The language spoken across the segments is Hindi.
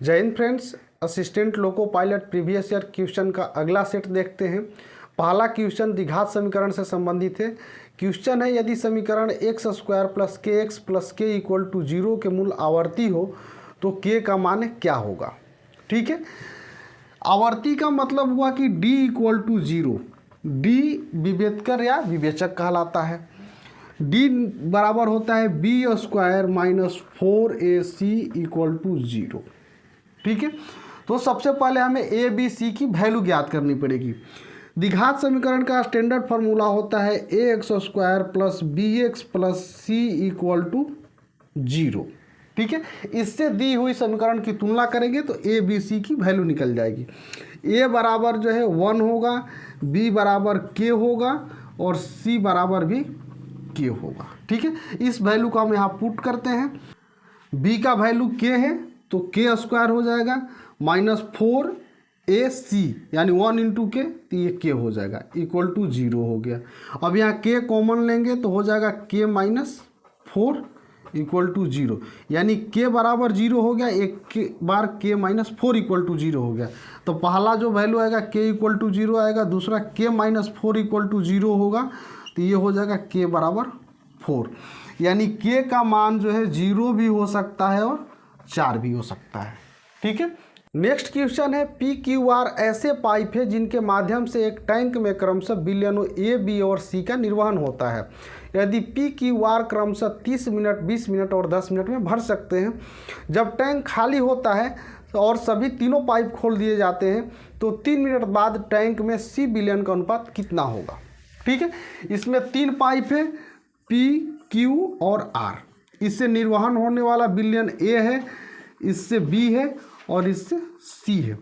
जय Hind friends, assistant loco pilot previous year question का अगला सेट देखते हैं। पहला क्वेश्चन द्विघात समीकरण से संबंधित है। क्वेश्चन है, यदि समीकरण एक्स स्क्वायर प्लस के एक्स प्लस के इक्वल टू 0 के मूल आवर्ती हो तो के का मान क्या होगा। ठीक है, आवर्ती का मतलब हुआ कि d इक्वल टू 0। डी विभेदकर या विवेचक कहलाता है। d बराबर होता है B square minus 4ac equal to 0। ठीक है, तो सबसे पहले हमें ए बी सी की वैल्यू ज्ञात करनी पड़ेगी। द्विघात समीकरण का स्टैंडर्ड फार्मूला होता है a x square plus b x plus c equal to 0। ठीक है, इससे दी हुई समीकरण की तुलना करेंगे तो ए बी सी की वैल्यू निकल जाएगी। ए बराबर जो है 1 होगा, बी बराबर के होगा और सी बराबर भी के होगा। ठीक है, इस वैल्यू को हम यहाँ पुट करते हैं। बी का वैल्यू के है तो के स्क्वायर हो जाएगा माइनस 4ac यानी 1 इंटू के, तो ये के हो जाएगा इक्वल टू 0 हो गया। अब यहाँ के कॉमन लेंगे तो हो जाएगा के माइनस 4 इक्वल टू 0, यानी के बराबर 0 हो गया। एक के बार के माइनस 4 इक्वल टू 0 हो गया। तो पहला जो वैल्यू आएगा के इक्वल टू 0 आएगा, दूसरा के माइनस 4 इक्वल टू 0 होगा, तो ये हो जाएगा के बराबर 4। यानी के का मान जो है 0 भी हो सकता है और 4 भी हो सकता है। ठीक है, नेक्स्ट क्वेश्चन है, पी क्यू आर ऐसे पाइप है जिनके माध्यम से एक टैंक में क्रमशः बिलियनों ए बी और सी का निर्वहन होता है। यदि पी क्यू आर क्रमशः 30 मिनट 20 मिनट और 10 मिनट में भर सकते हैं। जब टैंक खाली होता है और सभी तीनों पाइप खोल दिए जाते हैं तो 3 मिनट बाद टैंक में सी बिलियन का अनुपात कितना होगा। ठीक है, इसमें 3 पाइप है पी क्यू और आर। इससे निर्वहन होने वाला बिलियन ए है, इससे बी है और इससे सी है।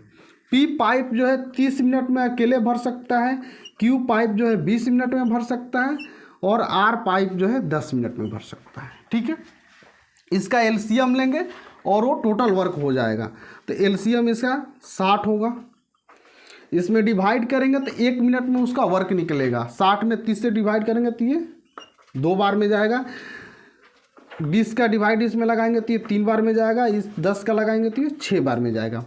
पी पाइप जो है 30 मिनट में अकेले भर सकता है, क्यू पाइप जो है 20 मिनट में भर सकता है और आर पाइप जो है 10 मिनट में भर सकता है। ठीक है, इसका एलसीएम लेंगे और वो टोटल वर्क हो जाएगा। तो एलसीएम इसका 60 होगा। इसमें डिवाइड करेंगे तो 1 मिनट में उसका वर्क निकलेगा। 60 में 30 से डिवाइड करेंगे तो ये 2 बार में जाएगा। 20 का डिवाइड इसमें लगाएंगे तो ये 3 बार में जाएगा। इस 10 का लगाएंगे तो ये 6 बार में जाएगा।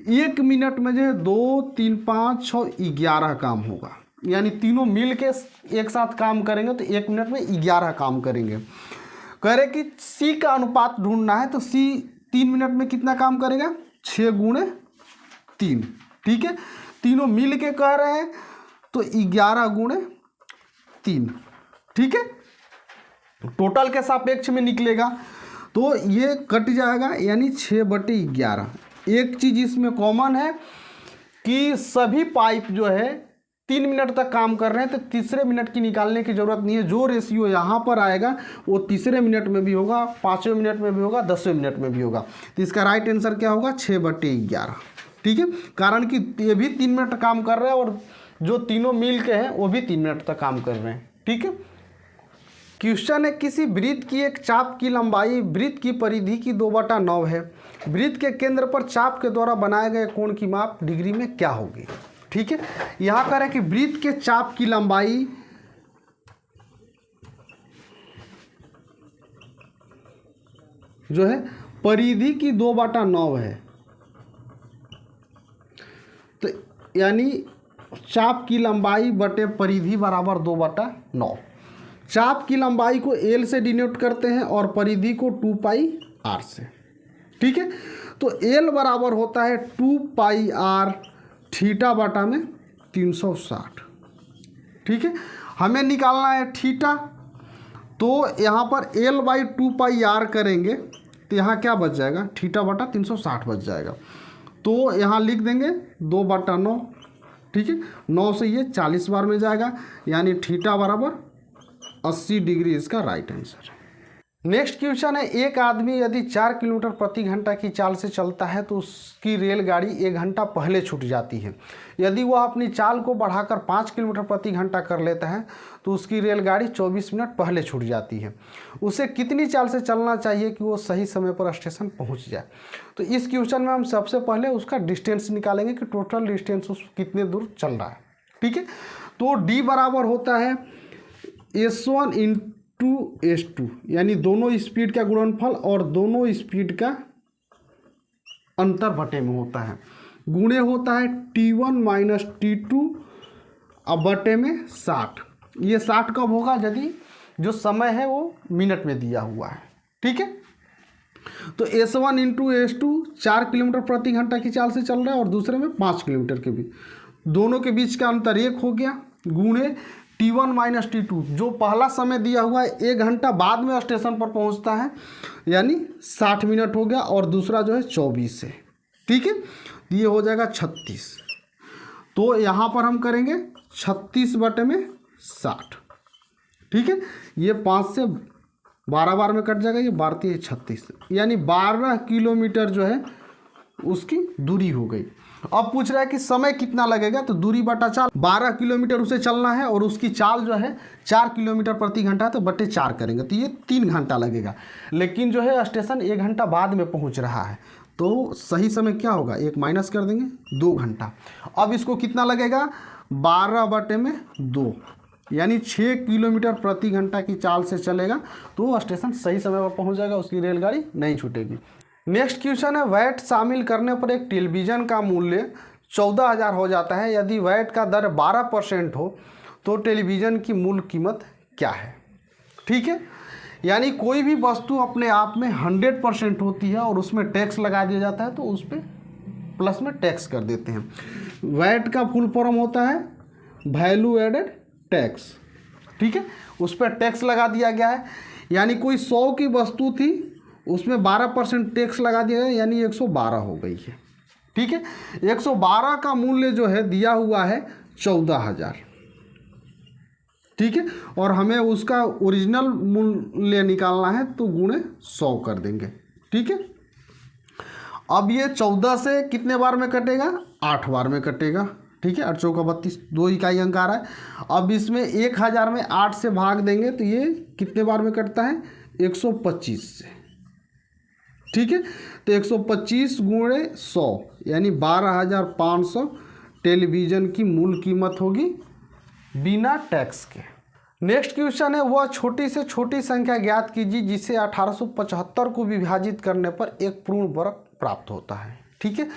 1 मिनट में जो है 2 3 5 6 11 काम होगा। यानी तीनों मिल के एक साथ काम करेंगे तो 1 मिनट में 11 काम करेंगे। कह रहे कि सी का अनुपात ढूंढना है तो सी 3 मिनट में कितना काम करेगा, 6 गुणे 3। ठीक है, तीनों मिल के कह रहे हैं तो 11 गुणे 3। ठीक है, टोटल के सापेक्ष में निकलेगा तो ये कट जाएगा, यानी 6/11। एक चीज़ इसमें कॉमन है कि सभी पाइप जो है 3 मिनट तक काम कर रहे हैं, तो तीसरे मिनट की निकालने की ज़रूरत नहीं है। जो रेशियो यहाँ पर आएगा वो तीसरे मिनट में भी होगा, 5वें मिनट में भी होगा, 10वें मिनट में भी होगा। तो इसका राइट आंसर क्या होगा, 6/11। ठीक है, कारण कि ये भी 3 मिनट काम कर रहे हैं और जो तीनों मिल के हैं वो भी 3 मिनट तक काम कर रहे हैं। ठीक है, क्वेश्चन है, किसी वृत्त की एक चाप की लंबाई वृत्त की परिधि की 2/9 है। वृत्त के केंद्र पर चाप के द्वारा बनाए गए कोण की माप डिग्री में क्या होगी। ठीक है, यहाँ करें कि वृत्त के चाप की लंबाई जो है परिधि की 2/9 है। तो यानी चाप की लंबाई बटे परिधि बराबर 2/9। चाप की लंबाई को एल से डिनोट करते हैं और परिधि को 2πr से। ठीक है, तो एल बराबर होता है 2πr थीटा बटा में 360। ठीक है, हमें निकालना है थीटा, तो यहाँ पर l/2πr करेंगे तो यहाँ क्या बच जाएगा, थीटा बटा 360 बच जाएगा। तो यहाँ लिख देंगे 2/9। ठीक है, 9 से ये 40 बार में जाएगा, यानी थीटा बराबर 80 डिग्री इसका राइट आंसर है। नेक्स्ट क्वेश्चन है, एक आदमी यदि 4 किलोमीटर प्रति घंटा की चाल से चलता है तो उसकी रेलगाड़ी 1 घंटा पहले छूट जाती है। यदि वह अपनी चाल को बढ़ाकर 5 किलोमीटर प्रति घंटा कर लेता है तो उसकी रेलगाड़ी 24 मिनट पहले छूट जाती है। उसे कितनी चाल से चलना चाहिए कि वो सही समय पर स्टेशन पहुंच जाए। तो इस क्वेश्चन में हम सबसे पहले उसका डिस्टेंस निकालेंगे कि टोटल डिस्टेंस उस कितने दूर चल रहा है। ठीक है, तो डी बराबर होता है S1 इंटू S2, यानी दोनों स्पीड का गुणनफल और दोनों स्पीड का अंतर बटे में होता है, गुणे होता है T1 माइनस T2 अब बटे में 60। ये 60 कब होगा? यदि जो समय है वो मिनट में दिया हुआ है। ठीक है, तो S1 इंटू S2 4 किलोमीटर प्रति घंटा की चाल से चल रहा है और दूसरे में 5 किलोमीटर के बीच, दोनों के बीच का अंतर 1 हो गया, गुणे T1 माइनस T2, जो पहला समय दिया हुआ है 1 घंटा बाद में स्टेशन पर पहुंचता है यानी 60 मिनट हो गया, और दूसरा जो है 24 है। ठीक है, ये हो जाएगा 36। तो यहाँ पर हम करेंगे 36 बटे में 60। ठीक है, ये 5 से 12 बार में कट जाएगा, ये 12 36, यानी 12 किलोमीटर जो है उसकी दूरी हो गई। अब पूछ रहा है कि समय कितना लगेगा, तो दूरी बटा चाल, 12 किलोमीटर उसे चलना है और उसकी चाल जो है 4 किलोमीटर प्रति घंटा, तो बटे 4 करेंगे तो ये 3 घंटा लगेगा। लेकिन जो है स्टेशन 1 घंटा बाद में पहुंच रहा है, तो सही समय क्या होगा, 1 माइनस कर देंगे, 2 घंटा। अब इसको कितना लगेगा, 12 बटे में 2, यानी 6 किलोमीटर प्रति घंटा की चाल से चलेगा तो स्टेशन सही समय पर पहुंच जाएगा, उसकी रेलगाड़ी नहीं छूटेगी। नेक्स्ट क्वेश्चन है, वैट शामिल करने पर एक टेलीविज़न का मूल्य 14,000 हो जाता है। यदि वैट का दर 12% हो तो टेलीविज़न की मूल कीमत क्या है? ठीक है, यानी कोई भी वस्तु अपने आप में 100% होती है और उसमें टैक्स लगा दिया जाता है तो उस पर प्लस में टैक्स कर देते हैं। वैट का फुल फॉर्म होता है वैल्यू एडेड टैक्स। ठीक है, उस पर टैक्स लगा दिया गया है, यानी कोई 100 की वस्तु थी उसमें 12% टैक्स लगा दिया है, यानी 112 हो गई है। ठीक है, 112 का मूल्य जो है दिया हुआ है 14,000। ठीक है, और हमें उसका ओरिजिनल मूल्य निकालना है तो गुणे 100 कर देंगे। ठीक है, अब ये 14 से कितने बार में कटेगा, 8 बार में कटेगा। ठीक है, 8 चौका 32, 2 इकाई अंक आ रहा है। अब इसमें 1000 में 8 से भाग देंगे तो ये कितने बार में कटता है, 125 से। ठीक है, तो 125 गुणे 100 यानी 12,500 टेलीविज़न की मूल कीमत होगी बिना टैक्स के। नेक्स्ट क्वेश्चन है, वह छोटी से छोटी संख्या ज्ञात कीजिए जिसे 1875 को विभाजित करने पर एक पूर्ण वर्ग प्राप्त होता है। ठीक है,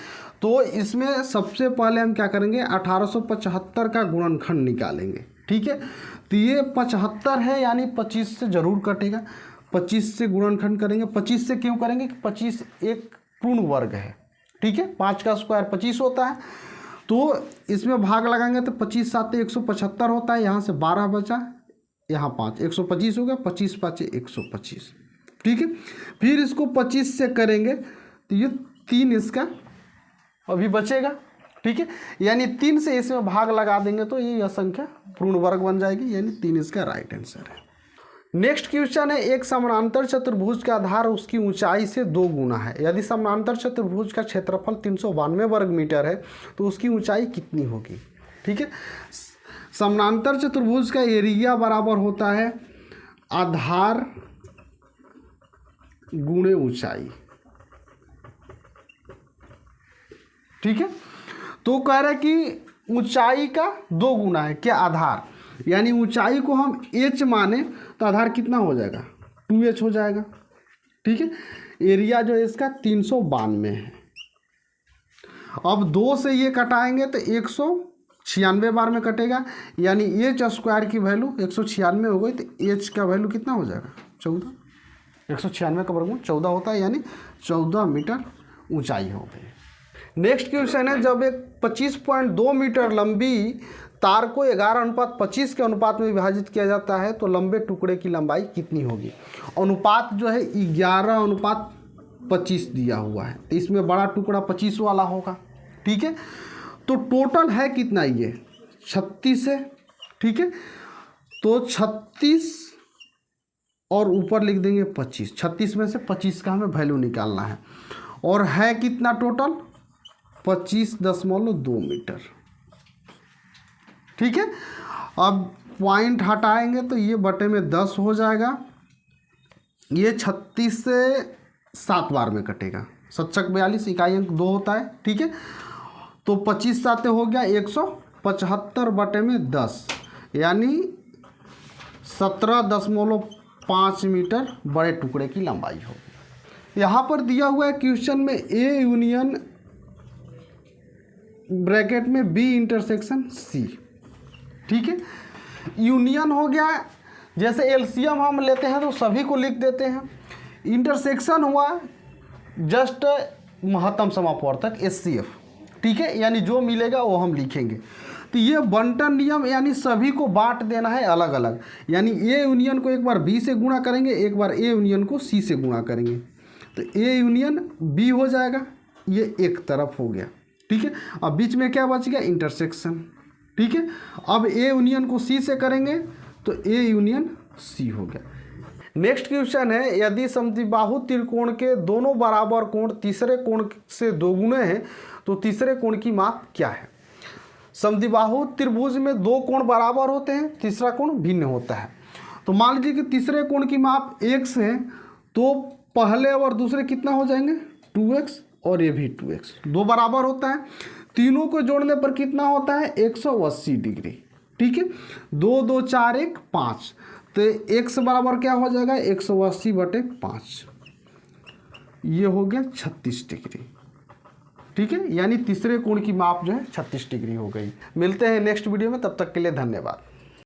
तो इसमें सबसे पहले हम क्या करेंगे, 1875 का गुणनखंड निकालेंगे। ठीक है, तो ये 75 है यानी 25 से जरूर कटेगा, 25 से गुणनखंड करेंगे। 25 से क्यों करेंगे कि 25 एक पूर्ण वर्ग है। ठीक है, 5 का स्क्वायर 25 होता है, तो इसमें भाग लगाएंगे तो 25 7 175 होता है, यहाँ से 12 बचा, यहाँ 5, 125 हो गया, 25 5 125। ठीक है, फिर इसको 25 से करेंगे तो ये 3 इसका अभी बचेगा। ठीक है, यानी 3 से इसमें भाग लगा देंगे तो ये संख्या पूर्ण वर्ग बन जाएगी, यानी 3 इसका राइट आंसर है। नेक्स्ट क्वेश्चन है, एक समानांतर चतुर्भुज का आधार उसकी ऊंचाई से 2 गुना है। यदि समानांतर चतुर्भुज का क्षेत्रफल 392 वर्ग मीटर है तो उसकी ऊंचाई कितनी होगी? ठीक है, समानांतर चतुर्भुज का एरिया बराबर होता है आधार गुणे ऊंचाई। ठीक है, तो कह रहा है कि ऊंचाई का 2 गुना है क्या, आधार, यानी ऊंचाई को हम h माने तो आधार कितना हो जाएगा, 2h हो जाएगा। ठीक है, एरिया जो है इसका 392 है। अब 2 से ये कटाएंगे तो 196 बार में कटेगा, यानी h स्क्वायर की वैल्यू 196 हो गई, तो h का वैल्यू कितना हो जाएगा, 14। 196 का वर्गमूल 14 होता है, यानी 14 मीटर ऊंचाई हो गई। नेक्स्ट क्वेश्चन है, जब एक 25.2 मीटर लंबी तार को 11:25 के अनुपात में विभाजित किया जाता है तो लंबे टुकड़े की लंबाई कितनी होगी? अनुपात जो है 11:25 दिया हुआ है, तो इसमें बड़ा टुकड़ा 25 वाला होगा। ठीक है, तो टोटल है कितना, ये 36 है। ठीक है, तो 36 और ऊपर लिख देंगे 25, 36 में से 25 का हमें वैल्यू निकालना है, और है कितना टोटल 25.2 मीटर। ठीक है, अब पॉइंट हटाएंगे तो ये बटे में 10 हो जाएगा, ये 36 से 7 बार में कटेगा, 7 42 इकाई अंक 2 होता है। ठीक है, तो 25 7 हो गया 175 बटे में 10, यानी 17.5 मीटर बड़े टुकड़े की लंबाई होगी। यहाँ पर दिया हुआ है क्वेश्चन में ए यूनियन ब्रैकेट में बी इंटरसेक्शन सी, ठीक है। यूनियन हो गया, जैसे एलसीएम हम लेते हैं तो सभी को लिख देते हैं। इंटरसेक्शन हुआ जस्ट महत्तम समापवर्तक HCF, ठीक है, यानी जो मिलेगा वो हम लिखेंगे। तो ये बंटन नियम, यानी सभी को बांट देना है अलग अलग, यानी ए यूनियन को एक बार बी से गुणा करेंगे, एक बार ए यूनियन को सी से गुणा करेंगे, तो ए यूनियन बी हो जाएगा, ये एक तरफ हो गया, ठीक है। अब बीच में क्या बच गया, इंटरसेक्शन, ठीक है। अब ए यूनियन को सी से करेंगे तो ए यूनियन सी हो गया। नेक्स्ट क्वेश्चन है, यदि समद्विबाहु त्रिकोण के दोनों बराबर कोण तीसरे कोण से दोगुने हैं तो तीसरे कोण की माप क्या है। समद्विबाहु त्रिभुज में दो कोण बराबर होते हैं, तीसरा कोण भिन्न होता है। तो मान लीजिए कि तीसरे कोण की माप x है, तो पहले और दूसरे कितना हो जाएंगे 2x, और ये भी 2x, दो बराबर होता है। तीनों को जोड़ने पर कितना होता है 180 डिग्री, ठीक है। 2 2 4 1 5, तो x बराबर क्या हो जाएगा 180/5, ये हो गया 36 डिग्री, ठीक है। यानी तीसरे कोण की माप जो है 36 डिग्री हो गई। मिलते हैं नेक्स्ट वीडियो में, तब तक के लिए धन्यवाद।